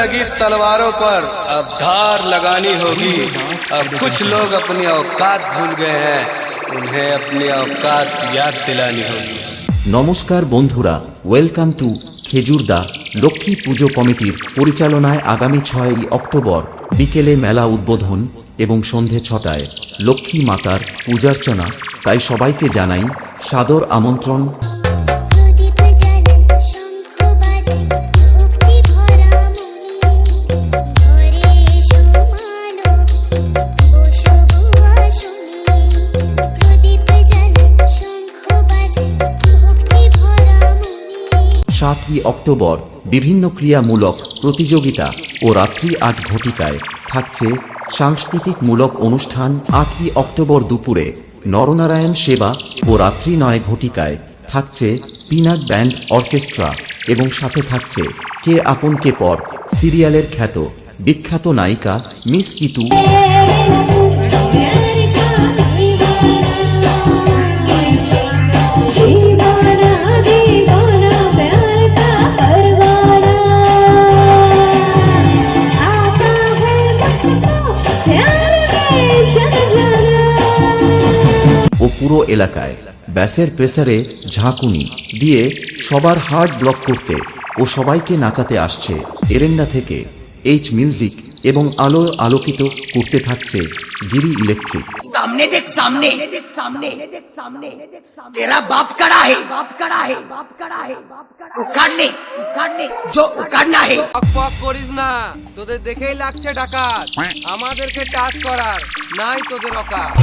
लगी तलवारों पर अब धार लगानी होगी। अब कुछ लोग अपनी औकात भूल गए हैं, उन्हें अपनी औकात याद दिलानी होगी। নমস্কার বন্ধুরা, ওয়েলকাম টু খেজুরদা লক্ষ্মী পুজো কমিটির পরিচালনায় আগামী 6ই অক্টোবর বিকেলে মেলা উদ্বোধন এবং সন্ধে 6টায় লক্ষ্মী মাতার পূজার্চনা। তাই সবাইকে জানাই সাদর আমন্ত্রণ। সাতই অক্টোবর বিভিন্ন ক্রিয়ামূলক প্রতিযোগিতা ও রাত্রি 8 ঘটিকায় থাকছে সাংস্কৃতিকমূলক অনুষ্ঠান। 8ই অক্টোবর দুপুরে নরনারায়ণ সেবা ও রাত্রি 9 ঘটিকায় থাকছে পিনাট ব্যান্ড অর্কেস্ট্রা এবং সাথে থাকছে কে আপন কে পর সিরিয়ালের বিখ্যাত নায়িকা মিস কিতু। ও পুরো এলাকায় ব্যাসের প্রেসারে ঝাঁকুনি দিয়ে সবার হার্ট ব্লক করতে ও সবাইকে নাচাতে আসছে এরেন্ডা থেকে এইচ মিউজিক এবং আলোকিত করতে থাকছে গিরি ইলেকট্রিক। सामने देख सामने तेरा बाप कड़ा है उखाड़ ले जो उखाड़ना है। পক করিস না, তোদের দেখেই লাগছে ডাকাত, আমাদেরকে টাচ করার নাই তোদের অকাত।